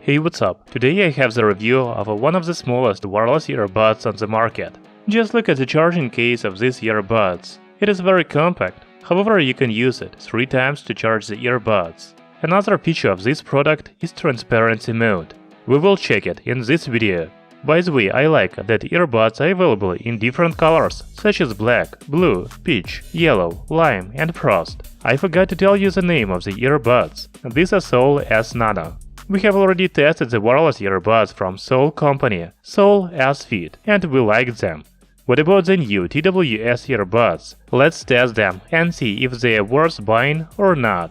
Hey, what's up? Today I have the review of one of the smallest wireless earbuds on the market. Just look at the charging case of these earbuds. It is very compact, however you can use it 3 times to charge the earbuds. Another feature of this product is transparency mode. We will check it in this video. By the way, I like that earbuds are available in different colors, such as black, blue, peach, yellow, lime and frost. I forgot to tell you the name of the earbuds. These are Soul S Nano. We have already tested the wireless earbuds from Soul company, Soul S Fit, and we liked them. What about the new TWS earbuds? Let's test them and see if they are worth buying or not.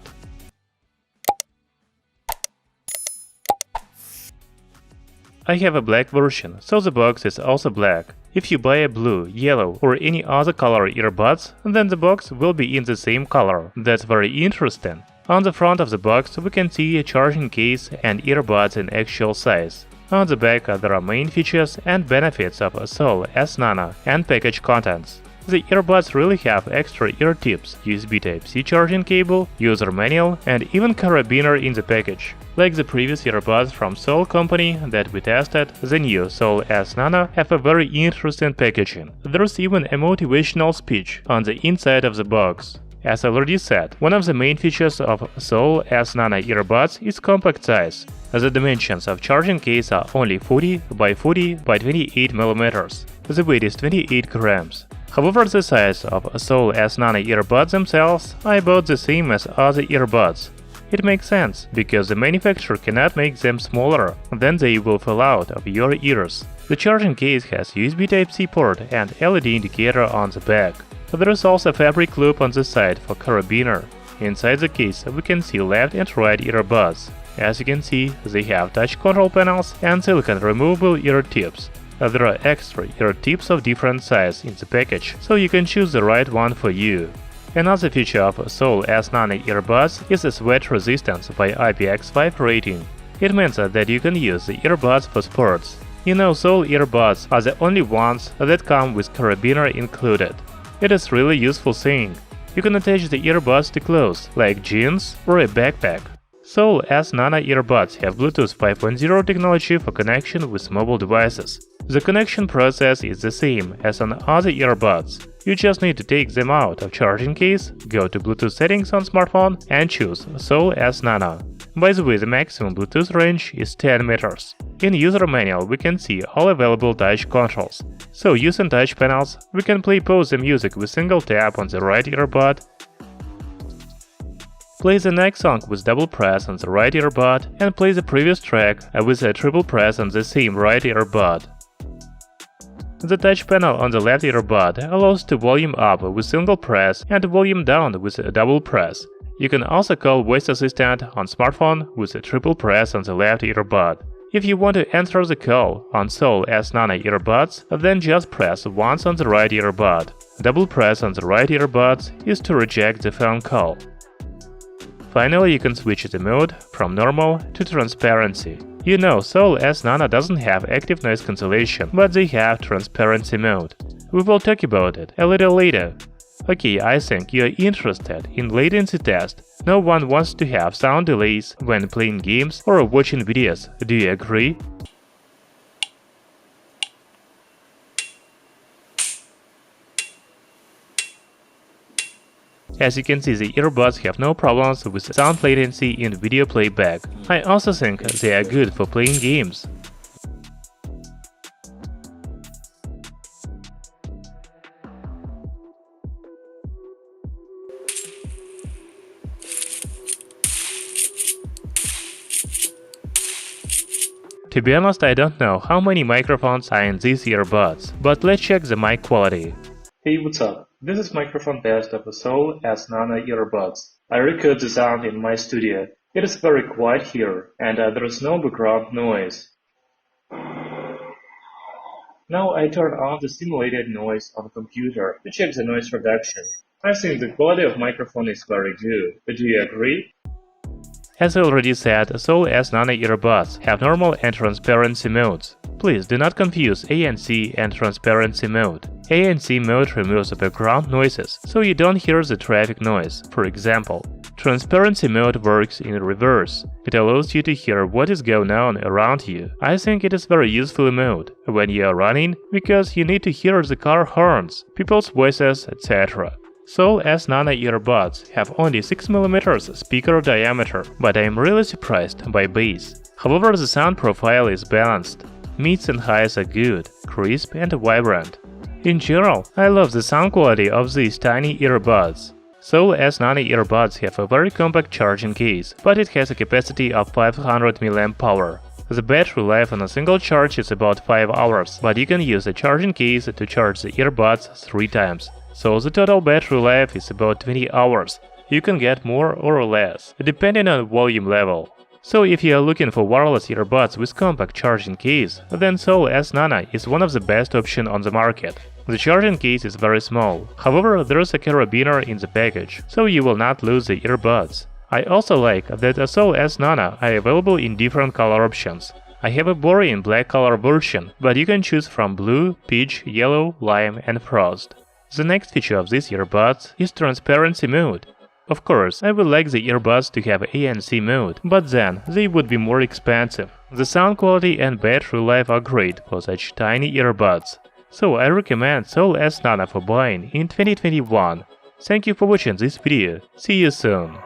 I have a black version, so the box is also black. If you buy a blue, yellow or any other color earbuds, then the box will be in the same color. That's very interesting. On the front of the box we can see a charging case and earbuds in actual size. On the back there are main features and benefits of Soul S Nano and package contents. The earbuds really have extra ear tips, USB Type-C charging cable, user manual and even carabiner in the package. Like the previous earbuds from Soul company that we tested, the new Soul S Nano have a very interesting packaging. There's even a motivational speech on the inside of the box. As already said, one of the main features of Soul S Nano earbuds is compact size. The dimensions of charging case are only 40 by 40 by 28 mm. The weight is 28 grams. However, the size of Soul S Nano earbuds themselves are about the same as other earbuds. It makes sense, because the manufacturer cannot make them smaller, then they will fall out of your ears. The charging case has USB Type-C port and LED indicator on the back. There is also a fabric loop on the side for carabiner. Inside the case we can see left and right earbuds. As you can see, they have touch control panels and silicone removable ear tips. There are extra ear tips of different size in the package, so you can choose the right one for you. Another feature of Soul S Nano earbuds is a sweat resistance by IPX5 rating. It means that you can use the earbuds for sports. You know, Soul earbuds are the only ones that come with carabiner included. It is really useful thing. You can attach the earbuds to clothes, like jeans or a backpack. Soul S Nano earbuds have Bluetooth 5.0 technology for connection with mobile devices. The connection process is the same as on other earbuds. You just need to take them out of charging case, go to Bluetooth settings on smartphone and choose Soul S Nano. By the way, the maximum Bluetooth range is 10 meters. In user manual we can see all available touch controls. So using touch panels, we can pause the music with single tap on the right earbud, play the next song with double press on the right earbud, and play the previous track with a triple press on the same right earbud. The touch panel on the left earbud allows to volume up with single press and volume down with a double press. You can also call voice assistant on smartphone with a triple press on the left earbud. If you want to answer the call on Soul S Nano earbuds, then just press once on the right earbud. Double press on the right earbuds is to reject the phone call. Finally, you can switch the mode from normal to transparency. You know, Soul S Nano doesn't have active noise cancellation, but they have transparency mode. We will talk about it a little later. Okay, I think you're interested in latency test. No one wants to have sound delays when playing games or watching videos, do you agree? As you can see, the earbuds have no problems with sound latency in video playback. I also think they are good for playing games. To be honest, I don't know how many microphones are in these earbuds, but let's check the mic quality. Hey, what's up? This is microphone test of the Soul S Nano earbuds. I record the sound in my studio. It is very quiet here, and there is no background noise. Now I turn on the simulated noise on the computer to check the noise reduction. I think the quality of microphone is very good. Do you agree? As I already said, Soul S Nano earbuds have normal and transparency modes. Please do not confuse ANC and transparency mode. ANC mode removes background noises, so you don't hear the traffic noise. For example, transparency mode works in reverse. It allows you to hear what is going on around you. I think it is very useful mode when you are running, because you need to hear the car horns, people's voices, etc. Soul S Nano earbuds have only 6mm speaker diameter, but I am really surprised by bass. However, the sound profile is balanced. Mids and highs are good, crisp and vibrant. In general, I love the sound quality of these tiny earbuds. Soul S Nano earbuds have a very compact charging case, but it has a capacity of 500 mAh. The battery life on a single charge is about 5 hours, but you can use a charging case to charge the earbuds 3 times. So the total battery life is about 20 hours. You can get more or less, depending on volume level. So if you are looking for wireless earbuds with compact charging case, then Soul S Nano is one of the best options on the market. The charging case is very small, however there is a carabiner in the package, so you will not lose the earbuds. I also like that the Soul S Nano are available in different color options. I have a boring black color version, but you can choose from blue, peach, yellow, lime and frost. The next feature of these earbuds is transparency mode. Of course, I would like the earbuds to have ANC mode, but then they would be more expensive. The sound quality and battery life are great for such tiny earbuds. So I recommend Soul S Nano for buying in 2021. Thank you for watching this video. See you soon.